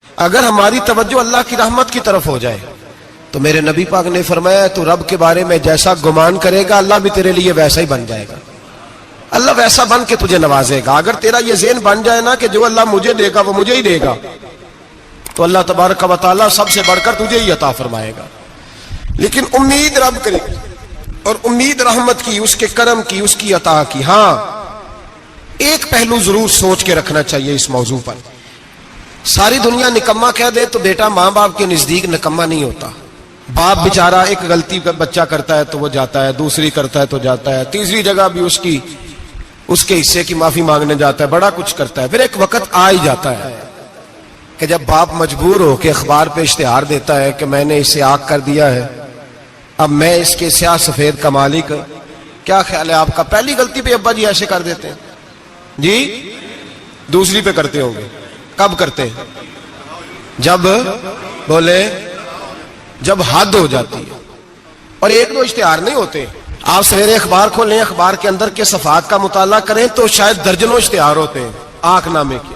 اگر ہماری توجہ اللہ کی رحمت کی طرف ہو جائے تو میرے نبی پاک نے فرمایا تو رب کے بارے میں جیسا گمان کرے گا اللہ بھی تیرے لیے ویسا ہی بن جائے گا. اللہ ویسا بن کے تجھے نوازے گا. اگر تیرا یہ ذہن بن جائے نا کہ جو اللہ مجھے دے گا وہ مجھے ہی دے گا تو اللہ تبارک و تعالیٰ سب سے بڑھ کر تجھے ہی عطا فرمائے گا. لیکن امید رب کرے اور امید رحمت کی، اس کے کرم کی، اس کی عطا کی. ہاں ایک پہلو ضرور سوچ کے رکھنا چاہیے اس موضوع پر. ساری دنیا نکما کہہ دے تو بیٹا ماں باپ کے نزدیک نکما نہیں ہوتا. باپ بیچارہ ایک غلطی بچہ کرتا ہے تو وہ جاتا ہے، دوسری کرتا ہے تو جاتا ہے، تیسری جگہ بھی اس کے حصے کی معافی مانگنے جاتا ہے، بڑا کچھ کرتا ہے. پھر ایک وقت آ ہی جاتا ہے کہ جب باپ مجبور ہو کے اخبار پہ اشتہار دیتا ہے کہ میں نے اسے آگ کر دیا ہے، اب میں اس کے سیاہ سفید کا مالک. کیا خیال ہے آپ کا؟ پہلی غلطی پہ ابا جی ایسے کر دیتے ہیں جی، دوسری پہ کرتے ہوں گے. کب کرتے ہیں؟ جب بولے جب حد ہو جاتی ہے. اور ایک دو اشتہار نہیں ہوتے. آپ سویرے اخبار کھولیں، اخبار کے اندر کے صفحات کا مطالعہ کریں تو شاید درجنوں اشتہار ہوتے ہیں آنکھ نامے کے.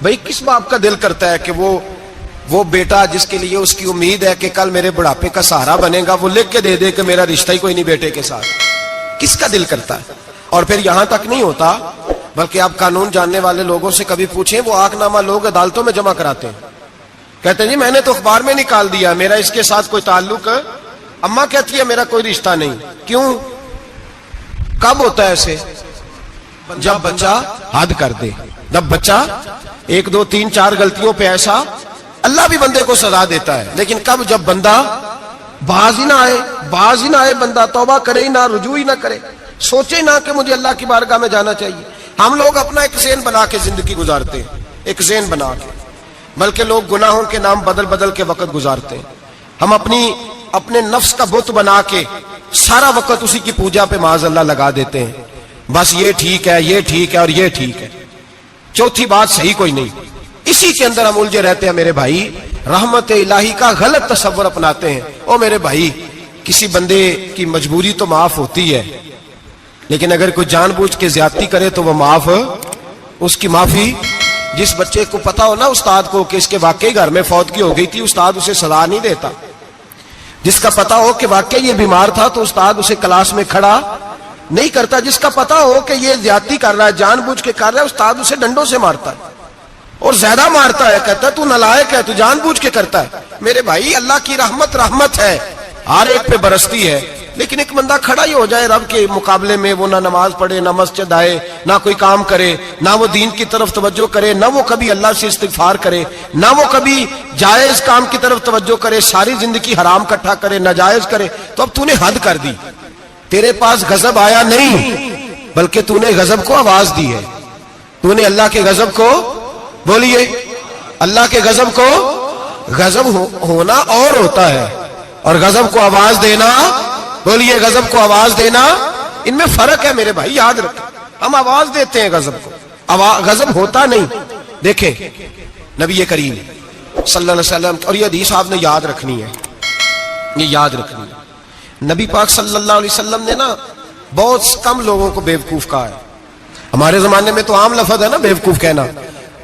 بھئی کس باپ کا دل کرتا ہے کہ وہ بیٹا جس کے لیے اس کی امید ہے کہ کل میرے بڑھاپے کا سہارا بنے گا وہ لکھ کے دے دے کہ میرا رشتہ ہی کوئی نہیں بیٹے کے ساتھ؟ کس کا دل کرتا ہے؟ اور پھر یہاں تک نہیں ہوتا بلکہ آپ قانون جاننے والے لوگوں سے کبھی پوچھیں، وہ آنکھ نامہ لوگ عدالتوں میں جمع کراتے ہیں. کہتے ہیں جی میں نے تو اخبار میں نکال دیا، میرا اس کے ساتھ کوئی تعلق، اماں کہتی ہے میرا کوئی رشتہ نہیں. کیوں؟ کب ہوتا ہے ایسے؟ جب بچہ حد کر دے. جب بچہ ایک دو تین چار غلطیوں پہ ایسا، اللہ بھی بندے کو سزا دیتا ہے. لیکن کب؟ جب بندہ باز ہی نہ آئے بندہ توبہ کرے ہی نہ، رجوع ہی نہ کرے، سوچے نہ کہ مجھے اللہ کی بارگاہ میں جانا چاہیے. ہم لوگ اپنا ایک ذہن بنا کے زندگی گزارتے ہیں، ایک ذہن بنا کے، بلکہ لوگ گناہوں کے نام بدل کے وقت گزارتے ہیں. ہم اپنے نفس کا بت بنا کے سارا وقت اسی کی پوجا پہ معاذ اللہ لگا دیتے ہیں. بس یہ ٹھیک ہے، یہ ٹھیک ہے اور یہ ٹھیک ہے، چوتھی بات صحیح کوئی نہیں. اسی کے اندر ہم الجھے رہتے ہیں میرے بھائی. رحمت الہی کا غلط تصور اپناتے ہیں. او میرے بھائی، کسی بندے کی مجبوری تو معاف ہوتی ہے، لیکن اگر کوئی جان بوجھ کے زیادتی کرے تو وہ معاف، اس کی معافی. جس بچے کو پتا ہو نا استاد کو کہ اس کے واقعی گھر میں فوتگی ہو گئی تھی، استاد اسے سزا نہیں دیتا. جس کا پتا ہو کہ واقعی یہ بیمار تھا تو استاد اسے کلاس میں کھڑا نہیں کرتا. جس کا پتا ہو کہ یہ زیادتی کر رہا ہے، جان بوجھ کے کر رہا ہے، استاد اسے ڈنڈوں سے مارتا ہے اور زیادہ مارتا ہے. کہتا ہے تو نالائق ہے، تو جان بوجھ کے کرتا ہے. میرے بھائی اللہ کی رحمت ہے، ہر ایک پہ برستی ہے. لیکن ایک بندہ کھڑا ہی ہو جائے رب کے مقابلے میں، وہ نہ نماز پڑھے، نہ مسجد آئے، نہ کوئی کام کرے، نہ وہ دین کی طرف توجہ کرے، نہ وہ کبھی اللہ سے استغفار کرے، نہ وہ کبھی جائز کام کی طرف توجہ کرے، ساری زندگی حرام اکٹھا کرے، ناجائز کرے، تو اب تو نے حد کر دی. تیرے پاس غضب آیا نہیں بلکہ تو نے غضب کو آواز دی ہے. تو نے اللہ کے غضب کو، بولیے، اللہ کے غضب کو، غضب ہونا اور ہوتا ہے اور غضب کو آواز دینا، بولیے، غضب کو آواز دینا، ان میں فرق ہے میرے بھائی، یاد رکھیں. ہم آواز دیتے ہیں غضب کو، غضب ہوتا نہیں. دیکھیں نبی کریم صلی اللہ علیہ وسلم، اور یہ حدیث آپ نے یاد رکھنی ہے، یہ یاد رکھنی ہے. نبی پاک صلی اللہ علیہ وسلم نے نا بہت کم لوگوں کو بیوقوف کہا ہے. ہمارے زمانے میں تو عام لفظ ہے نا بیوقوف کہنا.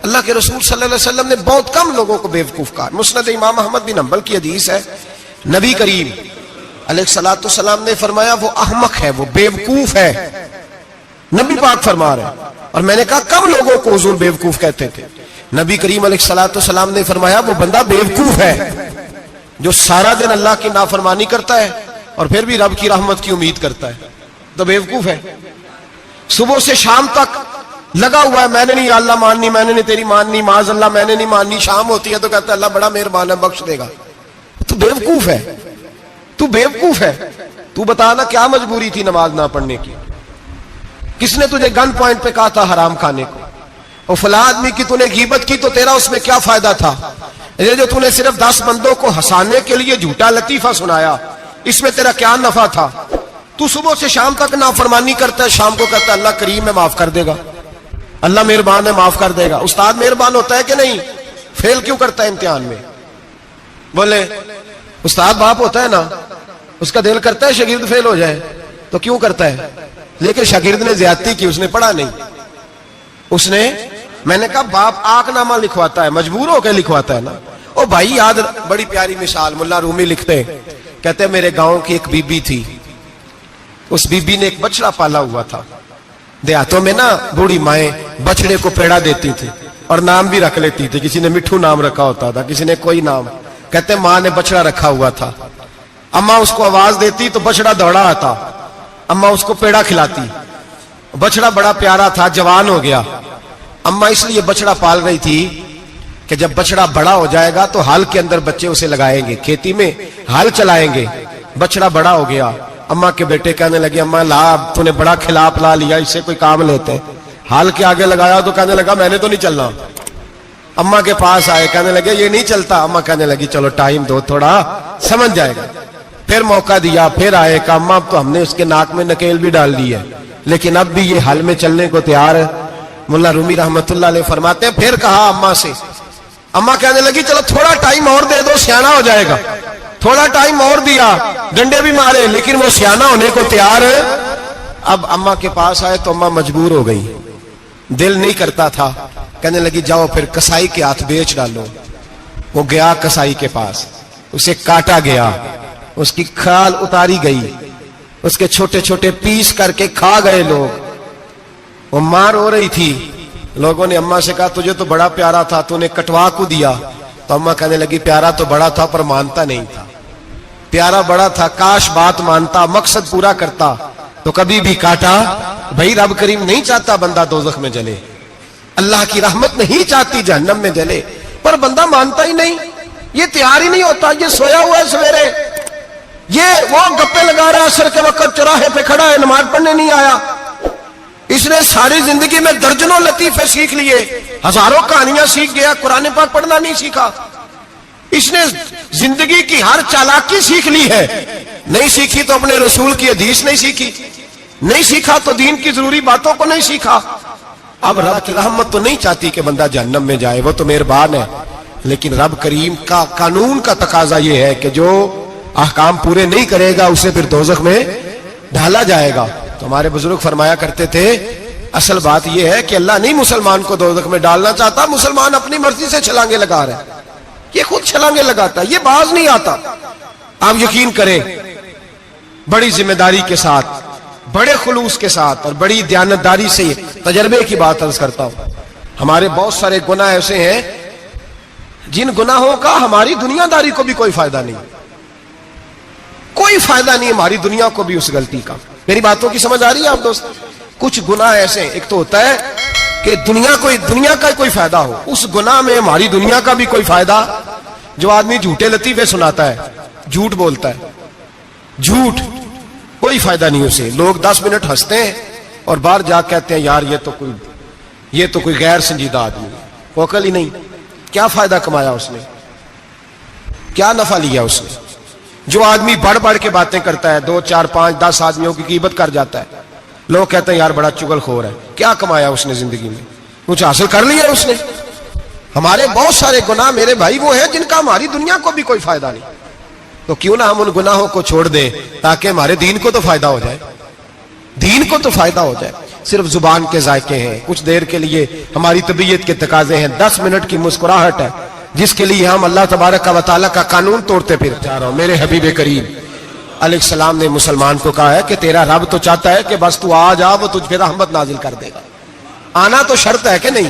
اللہ کے رسول صلی اللہ علیہ وسلم نے بہت کم لوگوں کو بیوقوف کہا. مسند امام احمد بن حنبل کی حدیث ہے، نبی کریم علیہ الصلوۃ والسلام نے فرمایا وہ احمق ہے، وہ بیوقوف ہے. نبی پاک فرما رہے ہیں. اور میں نے کہا کم لوگوں کو حضور بیوقوف کہتے تھے. نبی کریم علیہ الصلوۃ والسلام نے فرمایا وہ بندہ بیوقوف ہے جو سارا دن اللہ کی نافرمانی کرتا ہے اور پھر بھی رب کی رحمت کی امید کرتا ہے، تو بیوقوف ہے. صبح سے شام تک لگا ہوا ہے، میں نے نہیں اللہ ماننی، میں نے نہیں تیری ماننی، معاذ اللہ میں نے نہیں ماننی. شام ہوتی ہے تو کہتا ہے اللہ بڑا مہربان ہے، بخش دے گا. تو بیوقوف ہے، تو بیوقوف ہے. تو بتا نا کیا مجبوری تھی نماز نہ پڑھنے کی؟ کس نے تجھے گن پوائنٹ پہ کہا تھا حرام کھانے کو؟ اور فلاں آدمی کی تو نے غیبت کی تو تیرا اس میں کیا فائدہ تھا؟ یہ جو تو نے صرف 10 بندوں کو ہنسانے کے لیے جھوٹا لطیفہ سنایا، اس میں تیرا کیا نفع تھا؟ تو صبح سے شام تک نافرمانی کرتا ہے، شام کو کہتا ہے اللہ کریم ہے معاف کر دے گا، اللہ مہربان ہے معاف کر دے گا. استاد مہربان ہوتا ہے کہ نہیں؟ فیل کیوں کرتا ہے امتحان میں؟ بولے استاد باپ ہوتا ہے نا، اس کا دل کرتا ہے شاگرد فیل ہو جائے، تو کیوں کرتا ہے؟ لیکن شاگرد نے زیادتی کی، اس نے پڑھا نہیں، اس نے میں نے کہا باپ آق نامہ لکھواتا ہے، مجبور ہو کے لکھواتا ہے نا۔ او بھائی یاد، بڑی پیاری مثال ملا رومی لکھتے ہیں، کہتے ہیں میرے گاؤں کی ایک بی بی تھی، اس بی بی نے ایک بچڑا پالا ہوا تھا۔ دیہاتوں میں نا بوڑھی مائیں بچڑے کو پیڑا دیتی تھی اور نام بھی رکھ لیتی تھی، کسی نے مٹھو نام رکھا ہوتا تھا، کسی نے کوئی نام۔ کہتے ہیں ماں نے بچڑا رکھا ہوا تھا، اماں اس کو آواز دیتی تو بچڑا دوڑا آتا، اماں اس کو پیڑا کھلاتی، بچڑا بڑا پیارا تھا، جوان ہو گیا۔ اماں اس لیے بچڑا پال رہی تھی کہ جب بچڑا بڑا ہو جائے گا تو ہل کے اندر بچے اسے لگائیں گے، کھیتی میں ہل چلائیں گے۔ بچڑا بڑا ہو گیا، اماں کے بیٹے کہنے لگے اماں لا، تو نے بڑا کھلا پلا لیا، اس سے کوئی کام لیتے۔ ہل کے آگے لگایا تو کہنے لگا میں نے تو نہیں چلنا۔ اماں کے پاس آئے، کہنے لگے یہ نہیں چلتا۔ اماں کہنے لگی چلو ٹائم دو تھوڑا، سمجھ جائے گا۔ پھر موقع دیا، پھر آئے، کہا اماں اب تو ہم نے اس کے ناک میں نکیل بھی ڈال دی ہے لیکن اب بھی یہ ہل میں چلنے کو تیار ہے۔ ملا رومی رحمت اللہ علیہ فرماتے ہیں پھر کہا اماں سے، اماں کہنے لگی چلو تھوڑا ٹائم اور دے دو، سیانا ہو جائے گا۔ تھوڑا ٹائم اور دیا، ڈنڈے بھی مارے لیکن وہ سیانا ہونے کو تیار ہے۔ اب اماں کے پاس آئے تو اماں مجبور ہو گئی، دل نہیں کرتا تھا، کہنے لگی جاؤ پھر کسائی کے ہاتھ بیچ ڈالو۔ وہ گیا کسائی کے پاس، اسے کاٹا گیا، اس کی کھال اتاری گئی، اس کے چھوٹے چھوٹے پیس کر کے کھا گئے لوگ۔ وہ مار ہو رہی تھی، لوگوں نے اماں سے کہا تجھے تو بڑا پیارا تھا، تو نے کٹوا کو دیا۔ تو اماں کہنے لگی پیارا تو بڑا تھا پر مانتا نہیں تھا، پیارا بڑا تھا، کاش بات مانتا، مقصد پورا کرتا تو کبھی بھی کاٹا۔ بھائی رب کریم نہیں چاہتا بندہ دوزخ میں جلے، اللہ کی رحمت نہیں چاہتی جہنم میں جلے، پر بندہ مانتا ہی نہیں، یہ تیار ہی نہیں ہوتا، یہ سویا ہوا ہے سویرے، یہ وہ گپے لگا رہا ہے عصر کے وقت چوراہے پہ کھڑا ہے، نماز پڑھنے نہیں آیا۔ اس نے ساری زندگی میں درجنوں لطیفے سیکھ لیے، ہزاروں کہانیاں سیکھ گیا، قرآن پاک پڑھنا نہیں سیکھا۔ اس نے زندگی کی ہر چالاکی سیکھ لی ہے، نہیں سیکھی تو اپنے رسول کی حدیث نہیں سیکھی، نہیں سیکھا تو دین کی ضروری باتوں کو نہیں سیکھا۔ اب رب کی رحمت تو نہیں چاہتی کہ بندہ جہنم میں جائے، وہ تو مہربان ہے، لیکن رب کریم کا قانون کا تقاضا یہ ہے کہ جو احکام پورے نہیں کرے گا اسے پھر دوزخ میں ڈالا جائے گا۔ تو ہمارے بزرگ فرمایا کرتے تھے اصل بات یہ ہے کہ اللہ نہیں مسلمان کو دوزخ میں ڈالنا چاہتا، مسلمان اپنی مرضی سے چھلانگے لگا رہا ہے، یہ خود چھلانگے لگاتا ہے، یہ باز نہیں آتا۔ آپ یقین کریں بڑی ذمہ داری کے ساتھ، بڑے خلوص کے ساتھ اور بڑی دیانتداری سے تجربے کی بات عرض کرتا ہوں، ہمارے بہت سارے گناہ ایسے ہیں جن گناہوں کا ہماری دنیا داری کو بھی کوئی فائدہ نہیں، کوئی فائدہ نہیں ہماری دنیا کو بھی اس غلطی کا۔ میری باتوں کی سمجھ آ رہی ہے آپ دوست؟ کچھ گناہ ایسے ہیں، ایک تو ہوتا ہے کہ دنیا کا کوئی فائدہ ہو، اس گناہ میں ہماری دنیا کا بھی کوئی فائدہ۔ جو آدمی جھوٹے لطیفے سناتا ہے، جھوٹ بولتا ہے، جھوٹ کوئی فائدہ نہیں اسے، لوگ 10 منٹ ہنستے ہیں اور باہر جا کہتے ہیں یار یہ تو کوئی غیر سنجیدہ آدمی ہے، وہ عقل ہی نہیں، کیا فائدہ کمایا اس نے، کیا نفع لیا اس نے۔ جو آدمی بڑھ بڑھ کے باتیں کرتا ہے، 2 4 5 10 آدمیوں کی غیبت کر جاتا ہے، لوگ کہتے ہیں یار بڑا چغل خور ہے، کیا کمایا اس نے زندگی میں، کچھ حاصل کر لیا اس نے۔ ہمارے بہت سارے گناہ میرے بھائی وہ ہیں جن کا ہماری دنیا کو بھی کوئی فائدہ نہیں، تو کیوں نہ ہم ان گناہوں کو چھوڑ دیں تاکہ ہمارے دین کو تو فائدہ ہو جائے، دین کو تو فائدہ ہو جائے۔ صرف زبان کے ذائقے ہیں، کچھ دیر کے لیے ہماری طبیعت کے تقاضے ہیں، 10 منٹ کی مسکراہٹ ہے جس کے لیے ہم اللہ تبارک و تعالیٰ کا قانون توڑتے پھر جا رہا ہوں۔ میرے حبیب کریم علیہ السلام نے مسلمان کو کہا ہے کہ تیرا رب تو چاہتا ہے کہ بس تو آ جا، وہ تجھ پہ رحمت نازل کر دے گا۔ آنا تو شرط ہے کہ نہیں؟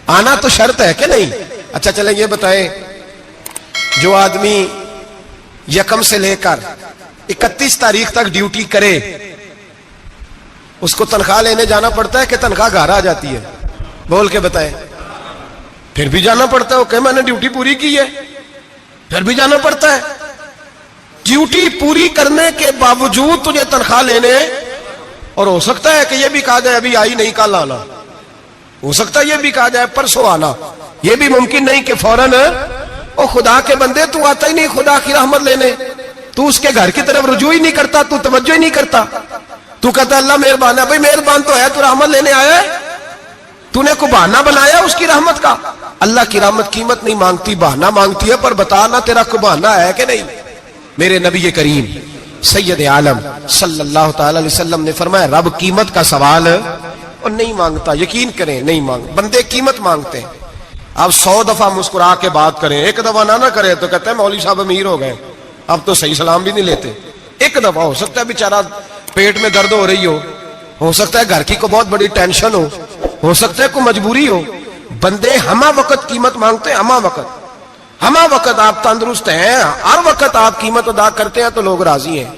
آنا تو شرط ہے کہ نہیں؟ اچھا چلیں یہ بتائیں، جو آدمی 1 سے لے کر 31 تاریخ تک ڈیوٹی کرے اس کو تنخواہ لینے جانا پڑتا ہے کہ تنخواہ گھر آ جاتی ہے؟ بول کے بتائیں۔ پھر بھی جانا پڑتا ہے، کہ میں نے ڈیوٹی پوری کی ہے، پھر بھی جانا پڑتا ہے۔ ڈیوٹی پوری کرنے کے باوجود تجھے تنخواہ لینے، اور ہو سکتا ہے کہ یہ بھی کہا جائے ابھی آئی نہیں کل آنا، ہو سکتا ہے یہ بھی کہا جائے پرسوں آنا، یہ بھی ممکن نہیں کہ فوراً او خدا کے بندے تو آتا ہی نہیں خدا کی رحمت لینے، تو اس کے گھر کی طرف رجوع ہی نہیں کرتا، تو توجہ ہی نہیں کرتا، تو کہتا اللہ مہربان ہے۔ بھائی مہربان تو ہے، تو رحمت لینے آیا ہے، تو نے کو بہانہ بنایا اس کی رحمت کا؟ اللہ کی رحمت قیمت نہیں مانگتی، بہانہ مانگتی ہے، پر بتا نا تیرا کو بہانہ ہے کہ نہیں؟ میرے نبی کریم سید عالم صلی اللہ تعالی علیہ وسلم نے فرمایا رب قیمت کا سوال اور نہیں مانگتا, یقین کریں نہیں مانگ, بندے قیمت مانگتے ہیں. آپ 100 دفعہ مسکرا کے بات کریں, ایک دفعہ نہ کرے تو کہتے ہیں مولوی صاحب امیر ہو گئے, اب تو صحیح سلام بھی نہیں لیتے. ایک دفعہ ہو سکتا ہے بیچارہ پیٹ میں درد ہو رہی ہو سکتا ہے گھر کی کو بہت بڑی ٹینشن ہو سکتا ہے کوئی مجبوری ہو. بندے ہمہ وقت قیمت مانگتے ہیں, ہمہ وقت آپ تندرست ہیں, ہر وقت آپ قیمت ادا کرتے ہیں تو لوگ راضی ہیں.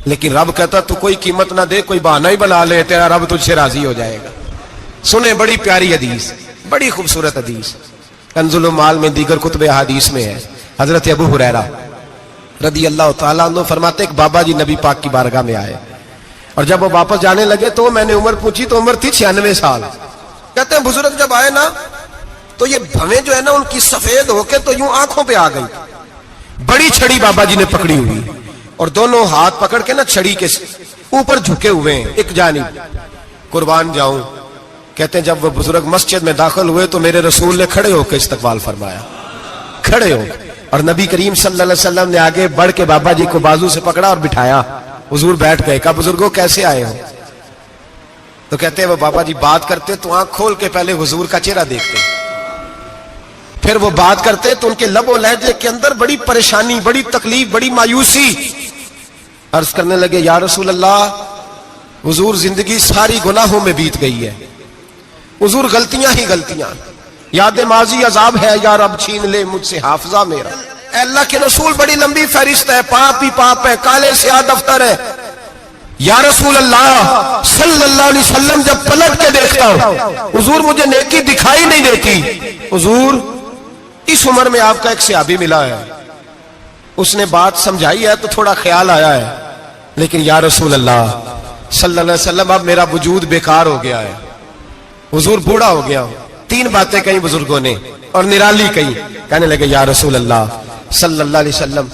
لیکن رب کہتا تو کوئی قیمت نہ دے, کوئی بہانہ ہی بنا لے, تیرا رب تجھ سے راضی ہو جائے گا. سنیں بڑی پیاری حدیث, بڑی خوبصورت حدیث, کنز المال میں دیگر کتب احادیث میں ہے. حضرت ابو ہریرہ رضی اللہ تعالیٰ عنہ فرماتے ایک بابا جی نبی پاک کی بارگاہ میں آئے, اور جب وہ واپس جانے لگے تو میں نے عمر پوچھی تو عمر تھی 96 سال. کہتے ہیں بزرگ جب آئے نا تو یہ بھویں جو ہے نا ان کی سفید ہو کے تو یوں آنکھوں پہ آ گئی. بڑی چھڑی بابا جی نے پکڑی ہوئی اور دونوں ہاتھ پکڑ کے نا چھڑی کے اوپر جھکے ہوئے ہیں ایک جانب. قربان جاؤں, کہتے ہیں جب وہ بزرگ مسجد میں داخل ہوئے تو میرے رسول نے کھڑے ہو کے استقبال فرمایا, کھڑے ہو, اور نبی کریم صلی اللہ علیہ وسلم نے آگے بڑھ کے بابا جی کو بازو سے پکڑا اور بٹھایا. حضور بیٹھ گئے. کہا بزرگوں کیسے آئے ہو؟ تو کہتے ہیں وہ بابا جی بات کرتے تو آنکھ کھول کے پہلے حضور کا چہرہ دیکھتے, پھر وہ بات کرتے تو ان کے لب و لہجے کے اندر بڑی پریشانی, بڑی تکلیف, بڑی مایوسی. عرض کرنے لگے یا رسول اللہ, حضور زندگی ساری گناہوں میں بیت گئی ہے, حضور غلطیاں ہی غلطیاں, یاد ماضی عذاب ہے, یا رب چھین لے مجھ سے حافظہ میرا. اے اللہ کے رسول بڑی لمبی فہرست ہے, پاپ ہی پاپ ہے, کالے سیاہ دفتر ہے. یا رسول اللہ صلی اللہ علیہ وسلم جب پلٹ کے دیکھتا ہوں حضور مجھے نیکی دکھائی نہیں دیتی. حضور اس عمر میں آپ کا ایک صحابی ملا ہے, اس نے بات سمجھائی ہے تو تھوڑا خیال آیا ہے, لیکن یا رسول اللہ صلی اللہ علیہ وسلم اب میرا وجود بیکار ہو گیا ہے, حضور بوڑھا ہو گیا ہوں. 3 باتیں کہیں بزرگوں نے اور نرالی کہیں. کہنے لگے یا رسول اللہ صلی اللہ علیہ وسلم,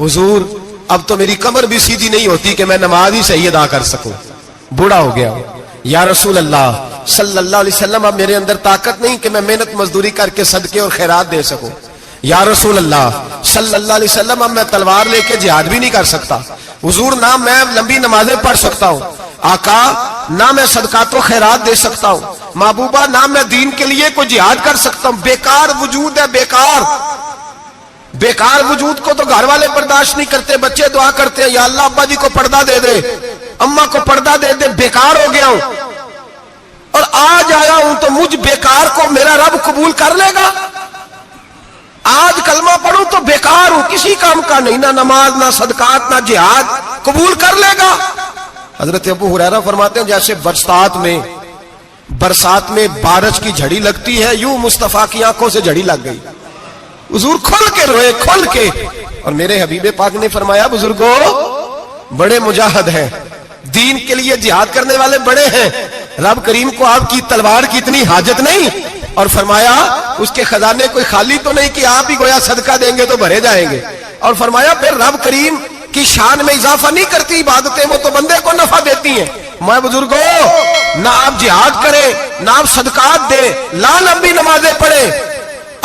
حضور اب تو میری کمر بھی سیدھی نہیں ہوتی کہ میں نماز ہی صحیح ادا کر سکوں, بوڑھا ہو گیا ہوں. یا رسول اللہ صلی اللہ علیہ وسلم اب میرے اندر طاقت نہیں کہ میں محنت مزدوری کر کے صدقے اور خیرات دے سکوں. یا رسول اللہ صلی اللہ علیہ وسلم اب میں تلوار لے کے جہاد بھی نہیں کر سکتا. حضور نہ میں لمبی نمازیں پڑھ سکتا ہوں, آقا نہ میں صدقات و خیرات دے سکتا ہوں, محبوبہ نہ میں دین کے لیے کوئی جہاد کر سکتا ہوں. بیکار وجود ہے, بیکار وجود کو تو گھر والے برداشت نہیں کرتے, بچے دعا کرتے ہیں یا اللہ ابا جی کو پردہ دے دے, اماں کو پردہ دے دے, بیکار ہو گیا ہوں اور آج آیا ہوں تو مجھ بیکار کو میرا رب قبول کر لے گا. آج کلمہ پڑھوں تو بیکار ہوں, کسی کام کا نہیں, نہ نماز نہ صدقات نہ جہاد, قبول کر لے گا. حضرت ابو ہریرہ فرماتے ہیں جیسے برسات میں بارش کی جھڑی لگتی ہے, یوں مصطفیٰ کی آنکھوں سے جھڑی لگ گئی. حضور کھل کے روئے, کھل کے. اور میرے حبیب پاک نے فرمایا بزرگوں بڑے مجاہد ہیں, دین کے لیے جہاد کرنے والے بڑے ہیں, رب کریم کو آپ کی تلوار کی اتنی حاجت نہیں. اور فرمایا اس کے خزانے کوئی خالی تو نہیں کہ آپ ہی گویا صدقہ دیں گے تو بھرے جائیں گے. اور فرمایا پھر رب کریم کی شان میں اضافہ نہیں کرتی عبادتیں, وہ تو بندے کو نفع دیتی ہیں. میں بزرگوں نہ آپ جہاد کریں نہ آپ صدقات دیں, لا لمبی نمازیں پڑھیں,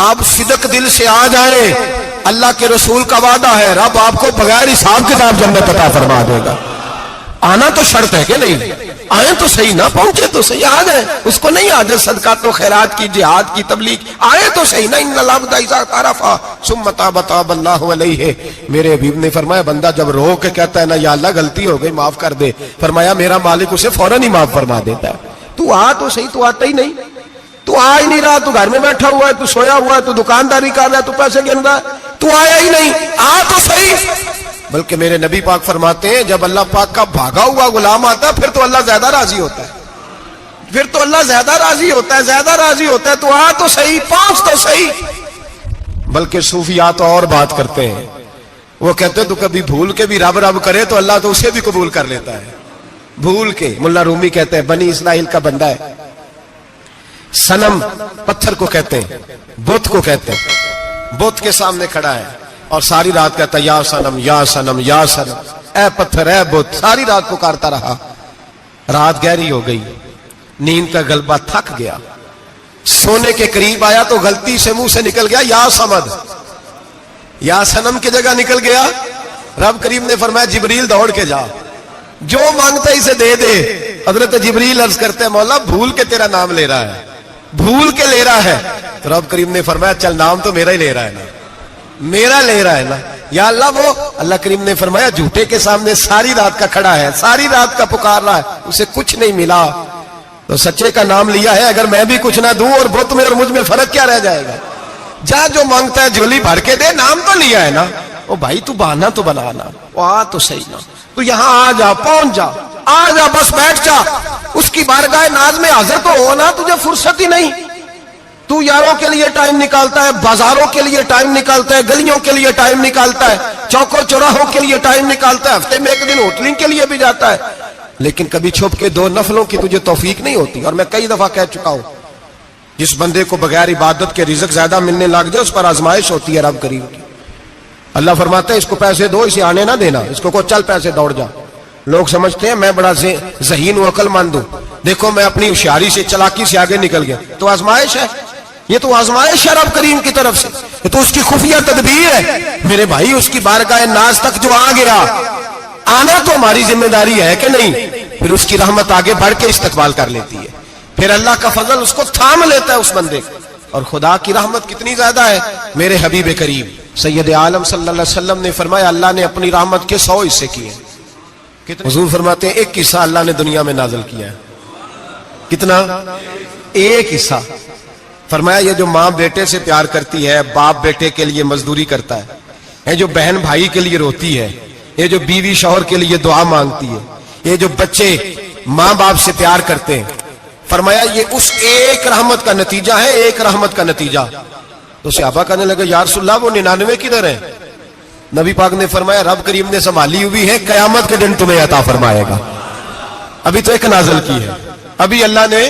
آپ صدق دل سے آ جائیں, اللہ کے رسول کا وعدہ ہے رب آپ کو بغیر حساب کتاب جنت عطا فرما دے گا. آنا تو شرط ہے کہ نہیں, آئیں تو صحیح, نہ پہنچے تو صحیح, آ جائیں. اس کو نہیں آجائے صدقات و خیرات کی, جہاد کی تبلیغ, آئے تو صحیح نا. ان العبد اذا اعترف ثم تاب تاب اللہ علیہ. میرے حبیب نے فرمایا بندہ جب رو کے کہتا ہے نا یا اللہ غلطی ہو گئی معاف کر دے, فرمایا میرا مالک اسے فوراً ہی معاف فرما دیتا ہے. تو آ تو صحیح, تو آتا ہی نہیں, تو آ ہی نہیں رہا, تو گھر میں بیٹھا ہوا ہے, تو سویا ہوا ہے, تو دکانداری کر رہا ہے, تو پیسے گن رہا ہے, تو آیا ہی نہیں, آ تو صحیح. بلکہ میرے نبی پاک فرماتے ہیں جب اللہ پاک کا بھاگا ہوا غلام آتا ہے پھر تو اللہ زیادہ راضی ہوتا ہے, پھر تو اللہ زیادہ راضی ہوتا ہے, زیادہ راضی ہوتا ہے. تو آ تو صحیح, پہنچ تو صحیح. بلکہ صوفیات اور بات کرتے ہیں, وہ کہتے ہیں تو کبھی بھول کے بھی رب رب کرے تو اللہ تو اسے بھی قبول کر لیتا ہے, بھول کے. ملا رومی کہتے ہیں بنی اسرائیل کا بندہ ہے, صنم پتھر کو کہتے ہیں, بت کو کہتے ہیں, بت کے سامنے کھڑا ہے اور ساری رات کہتا ہے یا صنم یا صنم یا صنم, اے پتھر اے بت, ساری رات پکارتا رہا. رات گہری ہو گئی, نیند کا غلبہ, تھک گیا, سونے کے قریب آیا تو غلطی سے منہ سے نکل گیا یا صمد, یا صنم کی جگہ نکل گیا. رب کریم نے فرمایا جبریل دوڑ کے جا, جو مانگتا ہے اسے دے دے. حضرت جبریل عرض کرتے ہیں مولا بھول کے تیرا نام لے رہا ہے, بھول کے لے رہا ہے. تو رب کریم نے فرمایا چل نام تو میرا ہی لے رہا ہے نا, میرا لے رہا ہے نا. یا اللہ وہ اللہ کریم نے فرمایا جھوٹے کے سامنے ساری رات کا کھڑا ہے, ساری رات کا پکار رہا ہے, اسے کچھ نہیں ملا, تو سچے کا نام لیا ہے. اگر میں بھی کچھ نہ دوں اور بت میں اور مجھ میں فرق کیا رہ جائے گا؟ جا جو مانگتا ہے جھولی بھر کے دے, نام تو لیا ہے نا. او بھائی تو بہانا تو بنانا, آ تو صحیح نا, تو یہاں آ جا, پہنچ جا, آ جا, بس بیٹھ جا, اس کی بارگاہ ناز میں حاضر تو ہونا. تجھے فرصت ہی نہیں. تو یاروں کے لیے ٹائم نکالتا ہے, بازاروں کے لیے ٹائم نکالتا ہے, گلیوں کے لیے ٹائم نکالتا ہے, چوکوں چوراہوں کے لیے ٹائم نکالتا ہے, ہفتے میں ایک دن ہوٹلنگ کے لیے بھی جاتا ہے, لیکن کبھی چھپ کے 2 نفلوں کی تجھے توفیق نہیں ہوتی. اور میں کئی دفعہ کہہ چکا ہوں, جس بندے کو بغیر عبادت کے رزق زیادہ ملنے لگ جائے اس پر آزمائش ہوتی ہے رب کریم کی. اللہ فرماتا ہے اس کو پیسے دو, اسے آنے نہ دینا, اس کو چل پیسے دوڑ جا. لوگ سمجھتے ہیں میں بڑا ذہین و عقل مند ہوں, دیکھو میں اپنی ہوشیاری سے چلاکی سے آگے نکل گیا. تو آزمائش ہے, یہ تو آزمائش ہے رب کریم کی طرف سے, یہ تو اس کی خفیہ تدبیر ہے. میرے بھائی اس کی بارگاہ ناز تک جو آ گیا, آنا تو ہماری ذمہ داری ہے کہ نہیں, پھر اس کی رحمت آگے بڑھ کے استقبال کر لیتی ہے, پھر اللہ کا فضل اس کو تھام لیتا ہے اس بندے کو. اور خدا کی رحمت کتنی زیادہ ہے. میرے حبیب کریم سید عالم صلی اللہ علیہ وسلم نے فرمایا اللہ نے اپنی رحمت کے 100 حصے کیے. حضور فرماتے ہیں ایک حصہ اللہ نے دنیا میں نازل کیا ہے. کتنا؟ ایک حصہ. فرمایا یہ جو ماں بیٹے سے پیار کرتی ہے, باپ بیٹے کے لیے مزدوری کرتا ہے, یہ جو بہن بھائی کے لیے روتی ہے, یہ جو بیوی شوہر کے لیے دعا مانگتی ہے, یہ جو بچے ماں باپ سے پیار کرتے ہیں, فرمایا یہ اس ایک رحمت کا نتیجہ ہے, ایک رحمت کا نتیجہ. تو صحابہ کہنے لگے یا رسول اللہ وہ 99 کدھر ہیں؟ نبی پاک نے فرمایا رب کریم نے سنبھالی ہوئی ہے, قیامت کے دن تمہیں عطا فرمائے گا. ابھی تو ایک نازل کی ہے, ابھی اللہ نے.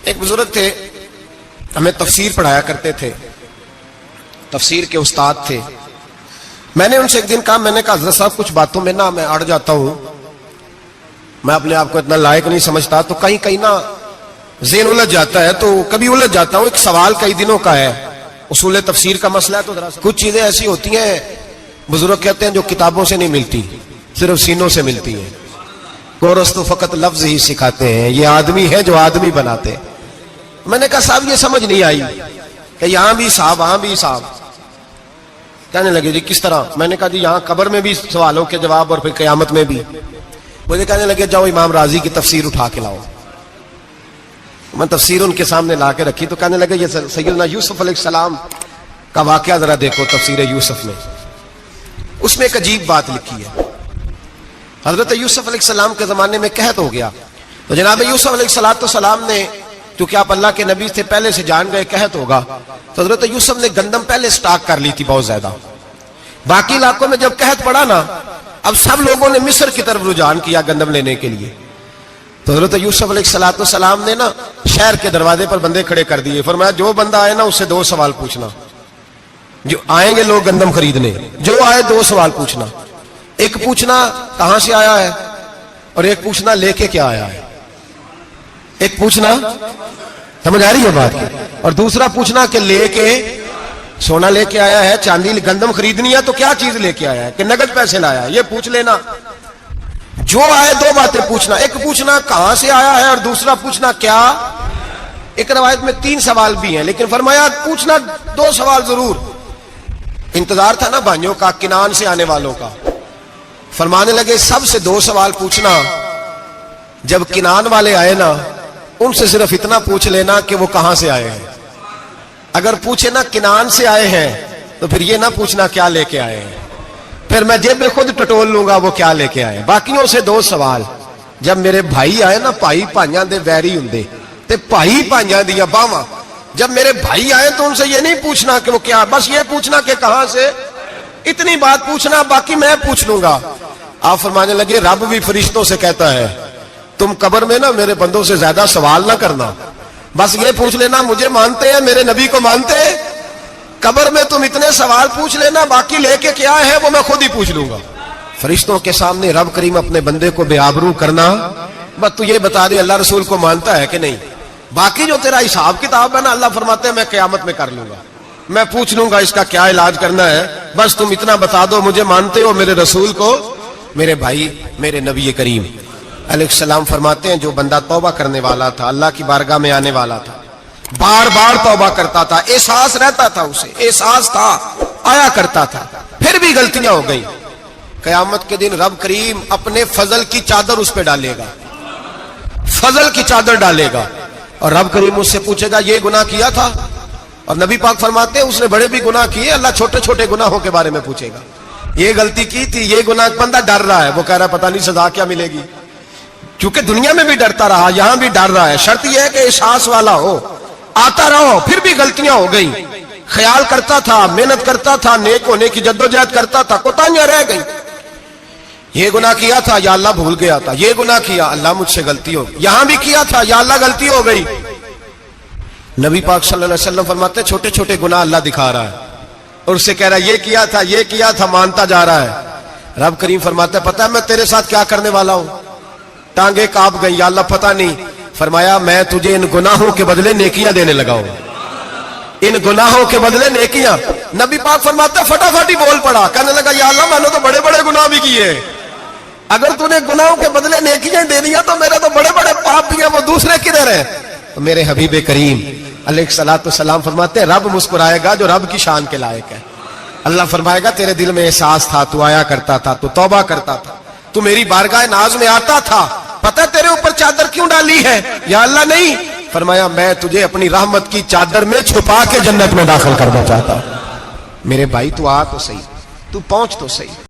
ایک بزرگ تھے, ہمیں تفسیر پڑھایا کرتے تھے, تفسیر کے استاد تھے. میں نے ان سے ایک دن کہا, میں نے کہا حضرت صاحب کچھ باتوں میں نا میں اڑ جاتا ہوں, میں اپنے آپ کو اتنا لائق نہیں سمجھتا, تو کہیں کہیں نا ذہن الجھ جاتا ہے, تو کبھی الجھ جاتا ہوں. ایک سوال کئی دنوں کا ہے, اصول تفسیر کا مسئلہ ہے, تو ذرا کچھ چیزیں ایسی ہوتی ہیں بزرگ کہتے ہیں جو کتابوں سے نہیں ملتی, صرف سینوں سے ملتی ہیں. کورس تو فقط لفظ ہی سکھاتے ہیں, یہ آدمی ہے جو آدمی بناتے ہیں. میں نے کہا صاحب یہ سمجھ نہیں آئی کہ یہاں بھی صاحب وہاں بھی صاحب. کہنے لگے جی کس طرح؟ میں نے کہا جی یہاں قبر میں بھی سوالوں کے جواب اور پھر قیامت میں بھی. مجھے کہنے لگے جاؤ امام راضی کی تفسیر اٹھا کے لاؤ. میں تفسیر ان کے سامنے لا کے رکھی, تو کہنے لگے یہ سیدنا یوسف علیہ السلام کا واقعہ ذرا دیکھو تفسیر یوسف میں, اس میں ایک عجیب بات لکھی ہے. حضرت یوسف علیہ السلام کے زمانے میں قحط ہو گیا, تو جناب یوسف علیہ السلام نے, کیونکہ آپ اللہ کے نبی سے پہلے سے جان گئے قحط ہوگا, تو حضرت یوسف نے گندم پہلے سٹاک کر لی تھی بہت زیادہ. باقی علاقوں میں جب قحط پڑا نا, اب سب لوگوں نے مصر کی طرف رجحان کیا گندم لینے کے لیے. تو حضرت یوسف علیہ السلام نے نا شہر کے دروازے پر بندے کھڑے کر دیے. فرمایا جو بندہ آئے نا اس سے 2 سوال پوچھنا. جو آئیں گے لوگ گندم خریدنے, جو آئے 2 سوال پوچھنا. ایک پوچھنا کہاں سے آیا ہے, اور ایک پوچھنا لے کے کیا آیا ہے. ایک پوچھنا, سمجھ آ رہی ہے بات, اور دوسرا پوچھنا کہ لے کے سونا لے کے آیا ہے, چاندی گندم خریدنی ہے تو کیا چیز لے کے آیا ہے, کہ نقد پیسے لایا ہے, یہ پوچھ لینا. جو آئے 2 باتیں پوچھنا, ایک پوچھنا کہاں سے آیا ہے اور دوسرا پوچھنا کیا. ایک روایت میں 3 سوال بھی ہیں, لیکن فرمایا پوچھنا 2 سوال ضرور. انتظار تھا نا بھائیوں کا کنان سے آنے والوں کا. فرمانے لگے سب سے 2 سوال پوچھنا, جب کنان والے آئے نا ان سے صرف اتنا پوچھ لینا کہ وہ کہاں سے آئے ہیں. اگر پوچھے نا کنان سے آئے ہیں تو پھر یہ نہ پوچھنا کیا لے کے آئے ہیں, پھر میں جیب میں خود ٹٹول لوں گا وہ کیا لے کے آئے. باقیوں سے 2 سوال. جب میرے بھائی آئے نا, بھائی بھائیاں دے ویری ہوندے تے بھائی بھائیاں دیا باواں, جب میرے بھائی آئے تو ان سے یہ نہیں پوچھنا کہ وہ کیا, بس یہ پوچھنا کہ کہاں سے, اتنی بات پوچھنا, باقی میں پوچھ لوں گا. آپ فرمانے لگے رب بھی فرشتوں سے کہتا ہے تم قبر میں نا میرے بندوں سے زیادہ سوال نہ کرنا, بس یہ پوچھ لینا مجھے مانتے ہیں, میرے نبی کو مانتے ہیں. قبر میں تم اتنے سوال پوچھ لینا, باقی لے کے کیا ہے وہ میں خود ہی پوچھ لوں گا. فرشتوں کے سامنے رب کریم اپنے بندے کو بے آبرو کرنا, بس تو یہ بتا دے اللہ رسول کو مانتا ہے کہ نہیں. باقی جو تیرا حساب کتاب ہے نا, اللہ فرماتے ہیں میں قیامت میں کر لوں گا, میں پوچھ لوں گا اس کا کیا علاج کرنا ہے, بس تم اتنا بتا دو مجھے مانتے ہو, میرے رسول کو میرے بھائی، میرے نبی کریم علیہ السلام فرماتے ہیں جو بندہ توبہ کرنے والا تھا، اللہ کی بارگاہ میں آنے والا تھا، بار بار توبہ کرتا تھا، احساس رہتا تھا، اسے احساس تھا، آیا کرتا تھا، پھر بھی غلطیاں ہو گئی، قیامت کے دن رب کریم اپنے فضل کی چادر اس پہ ڈالے گا، فضل کی چادر ڈالے گا، اور رب کریم اس سے پوچھے گا یہ گناہ کیا تھا؟ اور نبی پاک فرماتے ہیں اس نے بڑے بھی گناہ کیے، اللہ چھوٹے چھوٹے گناہوں کے بارے میں پوچھے گا، یہ غلطی کی تھی، یہ گناہ، بندہ ڈر رہا ہے، وہ کہہ رہا ہے پتہ نہیں سزا کیا ملے گی، کیونکہ دنیا میں بھی ڈرتا رہا، یہاں بھی ڈر رہا ہے، شرط یہ ہے کہ احساس والا ہو، آتا رہو، پھر بھی غلطیاں ہو گئی، خیال کرتا تھا، محنت کرتا تھا، نیک ہونے کی جدوجہد کرتا تھا، کوتاہیاں رہ گئی، یہ گناہ کیا تھا یا اللہ بھول گیا تھا، یہ گناہ کیا اللہ مجھ سے غلطی ہو گئی، یہاں بھی کیا تھا یا اللہ غلطی ہو گئی، نبی پاک صلی اللہ علیہ وسلم فرماتے ہیں چھوٹے چھوٹے گناہ اللہ دکھا رہا ہے اور اس سے کہہ رہا ہے یہ کیا تھا مانتا جا رہا ہے، رب کریم فرماتا ہے پتہ ہے میں تیرے ساتھ کیا کرنے والا ہوں، ٹانگیں کانپ گئی، یا اللہ پتہ نہیں، فرمایا میں تجھے ان گناہوں کے بدلے نیکیاں دینے لگا ہوں، ان گناہوں کے بدلے نیکیاں، نبی پاک فرماتا ہے فٹافٹ ہی بول پڑا، کہنے لگا یا اللہ میں نے تو بڑے بڑے گناہ بھی کیے، اگر تو نے گناہوں کے بدلے نیکیاں دے دیا تو میرے تو بڑے بڑے پاپ بھی ہیں، وہ دوسرے کدھر ہیں؟ تو میرے حبیب کریم علیہ الصلوۃ والسلام فرماتے ہیں رب مسکرائے گا جو رب کی شان کے لائق ہے، اللہ فرمائے گا تیرے دل میں احساس تھا، تو آیا کرتا تھا، تو توبہ کرتا تھا، تو میری بارگاہ ناز میں آتا تھا، پتہ تیرے اوپر چادر کیوں ڈالی ہے؟ یا اللہ نہیں، فرمایا میں تجھے اپنی رحمت کی چادر میں چھپا کے جنت میں داخل کرنا چاہتا ہوں، میرے بھائی تو آ تو صحیح، تو پہنچ تو صحیح۔